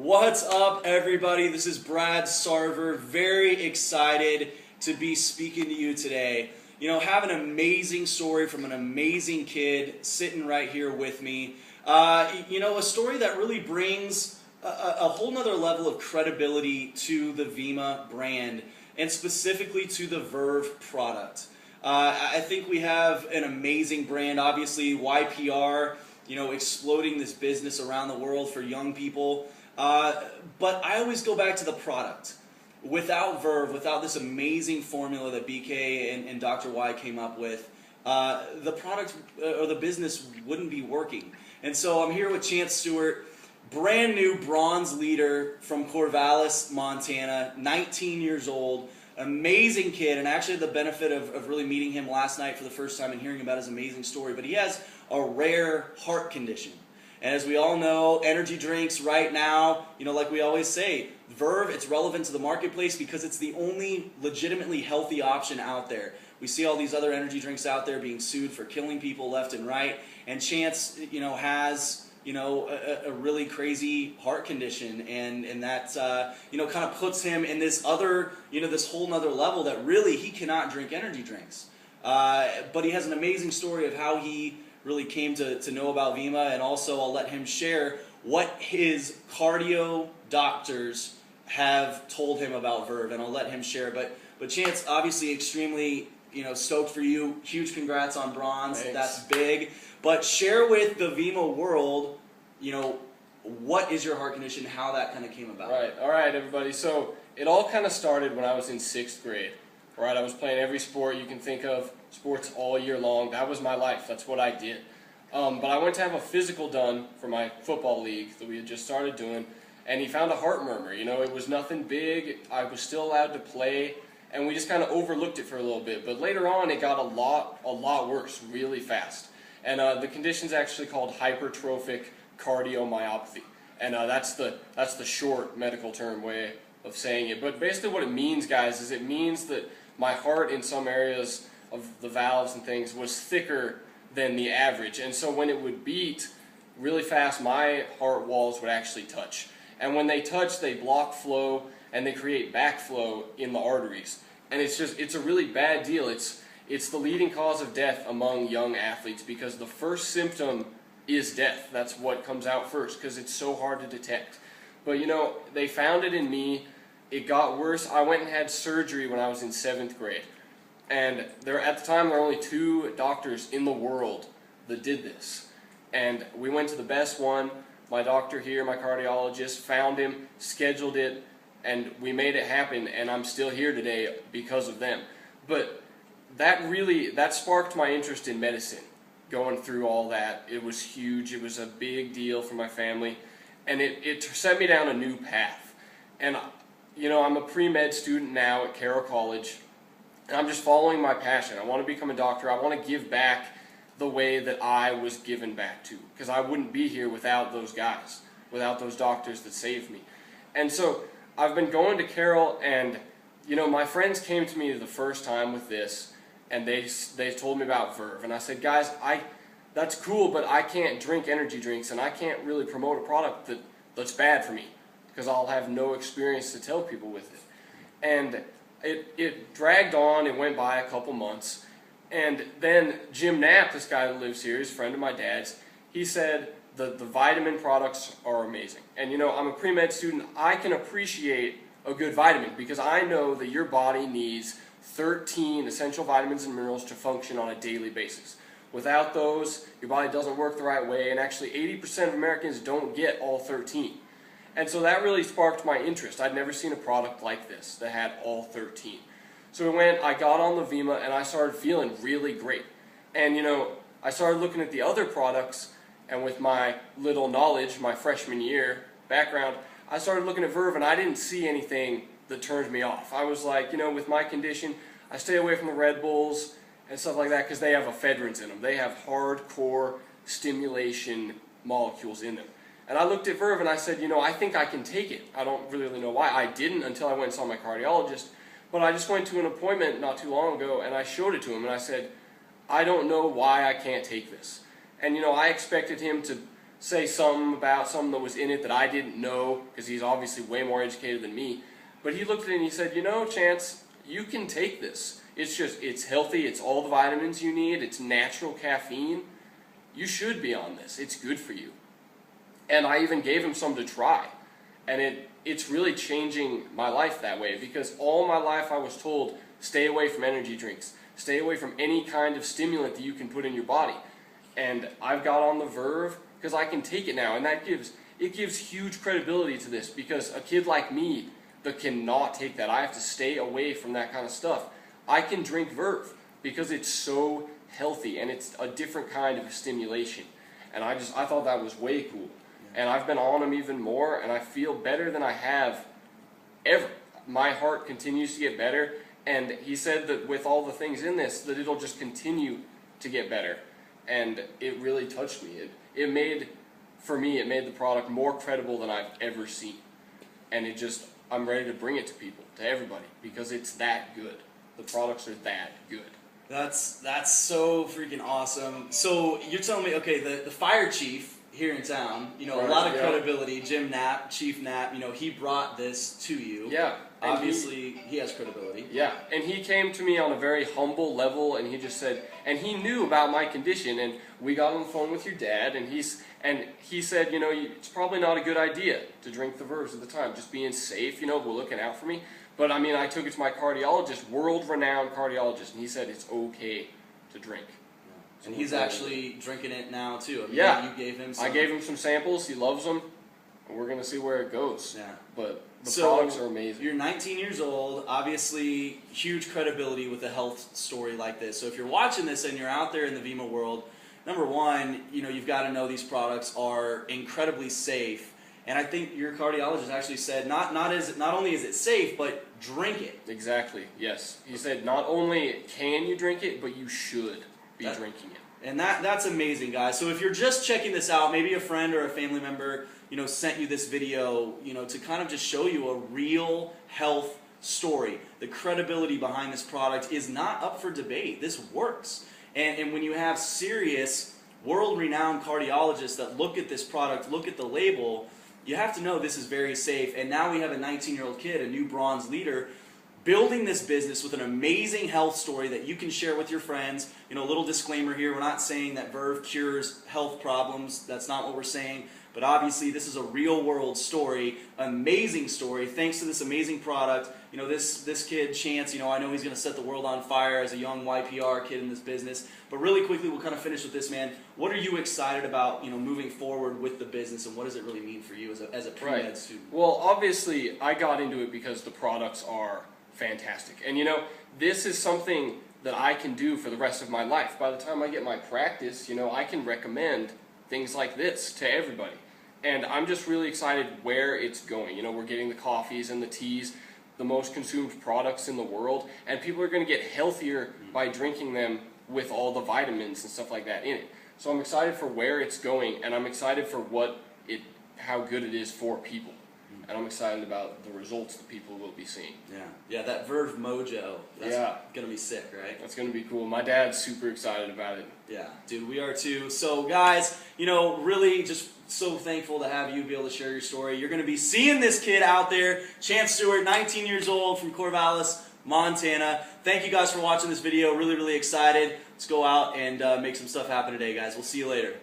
What's up, everybody? This is Brad Sarver. Very excited to be speaking to you today. You know, have an amazing story from an amazing kid sitting right here with me. A story that really brings a whole nother level of credibility to the Vima brand and specifically to the Verve product. I think we have an amazing brand. Obviously, YPR, exploding this business around the world for young people. But I always go back to the product. Without Verve, without this amazing formula that BK and Dr. Y came up with, the product or the business wouldn't be working. And so I'm here with Chance Stewart, brand new bronze leader from Corvallis, Montana, 19 years old, amazing kid, and I actually had the benefit of really meeting him last night for the first time and hearing about his amazing story. But he has a rare heart condition. And as we all know, energy drinks right now, like we always say, Verve, it's relevant to the marketplace because it's the only legitimately healthy option out there. We see all these other energy drinks out there being sued for killing people left and right. And Chance, has, a really crazy heart condition. And that, kind of puts him in this other, this whole nother level that really he cannot drink energy drinks. But he has an amazing story of how he really came to know about Vima, and also I'll let him share what his cardio doctors have told him about Verve, and I'll let him share. But Chance, obviously extremely stoked for you. Huge congrats on bronze. Thanks. That's big. But share with the Vima world, what is your heart condition, how that kind of came about. Right. All right, everybody. So it all kind of started when I was in 6th grade. Right, I was playing every sport you can think of, sports all year long. That was my life. That's what I did. But I went to have a physical done for my football league that we had just started doing, and he found a heart murmur. It was nothing big. I was still allowed to play, and we just kind of overlooked it for a little bit. But later on, it got a lot worse really fast. And the condition's actually called hypertrophic cardiomyopathy, and that's the short medical term way of saying it. But basically, what it means, guys, is it means that my heart in some areas of the valves and things was thicker than the average. And so when it would beat really fast, my heart walls would actually touch. And when they touch, they block flow and they create backflow in the arteries. And it's a really bad deal. It's the leading cause of death among young athletes because the first symptom is death. That's what comes out first because it's so hard to detect. But they found it in me. It got worse. I went and had surgery when I was in 7th grade. And at the time, there were only 2 doctors in the world that did this. And we went to the best one. My doctor here, my cardiologist, found him, scheduled it, and we made it happen. And I'm still here today because of them. But that sparked my interest in medicine. Going through all that, it was huge. It was a big deal for my family. And it set me down a new path. And I'm a pre-med student now at Carroll College, and I'm just following my passion. I want to become a doctor. I want to give back the way that I was given back to, because I wouldn't be here without those guys, without those doctors that saved me. And so I've been going to Carroll, and my friends came to me the first time with this, and they told me about Verve, and I said, guys, that's cool, but I can't drink energy drinks, and I can't really promote a product that's bad for me, because I'll have no experience to tell people with it. And it dragged on. It went by a couple months. And then Jim Knapp, this guy that lives here, he's a friend of my dad's, he said the vitamin products are amazing. And I'm a pre-med student. I can appreciate a good vitamin because I know that your body needs 13 essential vitamins and minerals to function on a daily basis. Without those, your body doesn't work the right way, and actually 80% of Americans don't get all 13. And so that really sparked my interest. I'd never seen a product like this that had all 13. So I got on the Vima, and I started feeling really great. And I started looking at the other products, and with my little knowledge, my freshman year background, I started looking at Verve, and I didn't see anything that turned me off. I was like, with my condition, I stay away from the Red Bulls and stuff like that because they have ephedrins in them. They have hardcore stimulation molecules in them. And I looked at Verve and I said, I think I can take it. I don't really know why. I didn't until I went and saw my cardiologist. But I just went to an appointment not too long ago and I showed it to him and I said, I don't know why I can't take this. And I expected him to say something about something that was in it that I didn't know, because he's obviously way more educated than me. But he looked at it and he said, you know, Chance, you can take this. It's healthy, it's all the vitamins you need, it's natural caffeine. You should be on this, it's good for you. And I even gave him some to try. And it's really changing my life that way, because all my life I was told, stay away from energy drinks. Stay away from any kind of stimulant that you can put in your body. And I've got on the Verve because I can take it now, and it gives huge credibility to this, because a kid like me that cannot take that, I have to stay away from that kind of stuff. I can drink Verve because it's so healthy and it's a different kind of stimulation. And I thought that was way cool. And I've been on them even more, and I feel better than I have ever. My heart continues to get better, and he said that with all the things in this, that it'll just continue to get better. And it really touched me. It made the product more credible than I've ever seen. And I'm ready to bring it to people, to everybody, because it's that good. The products are that good. That's so freaking awesome. So you're telling me, okay, the fire chief here in town, you know, right, a lot of credibility, Jim Knapp, Chief Knapp, you know, he brought this to you. Yeah. Obviously, he has credibility. Yeah, and he came to me on a very humble level, and he just said, and he knew about my condition, and we got on the phone with your dad, and he said, you know, it's probably not a good idea to drink the Verves at the time, just being safe, you know, we're looking out for me. But I mean, I took it to my cardiologist, world-renowned cardiologist, and he said it's okay to drink. Yeah. And he's actually drinking it now too. I mean, yeah, you gave him some. I gave him some samples. He loves them, and we're gonna see where it goes. Yeah, but the products are amazing. You're 19 years old, obviously huge credibility with a health story like this. So if you're watching this and you're out there in the Vima world, number one, you know, you've got to know these products are incredibly safe. And I think your cardiologist actually said not only is it safe, but drink it. Exactly. Yes. He said not only can you drink it, but you should be drinking it. And that's amazing, guys. So if you're just checking this out, maybe a friend or a family member, you know, sent you this video, you know, to kind of just show you a real health story. The credibility behind this product is not up for debate. This works. And when you have serious, world-renowned cardiologists that look at this product, look at the label, you have to know this is very safe. And now we have a 19-year-old kid, a new bronze leader, building this business with an amazing health story that you can share with your friends. You know, a little disclaimer here, we're not saying that Verve cures health problems. That's not what we're saying. But obviously, this is a real-world story, amazing story, thanks to this amazing product. You know, this kid, Chance, you know, I know he's going to set the world on fire as a young YPR kid in this business. But really quickly, we'll kind of finish with this, man. What are you excited about, you know, moving forward with the business, and what does it really mean for you as a pre-med student? Well, obviously, I got into it because the products are fantastic. And, you know, this is something that I can do for the rest of my life. By the time I get my practice, you know, I can recommend things like this to everybody. And I'm just really excited where it's going. You know, we're getting the coffees and the teas, the most consumed products in the world, and people are going to get healthier by drinking them with all the vitamins and stuff like that in it. So I'm excited for where it's going, and I'm excited for how good it is for people. And I'm excited about the results that people will be seeing. Yeah, that Verve Mojo, that's going to be sick, right? That's going to be cool. My dad's super excited about it. Yeah, dude, we are too. So, guys, you know, really just so thankful to have you be able to share your story. You're going to be seeing this kid out there, Chance Stewart, 19 years old from Corvallis, Montana. Thank you guys for watching this video. Really, really excited. Let's go out and make some stuff happen today, guys. We'll see you later.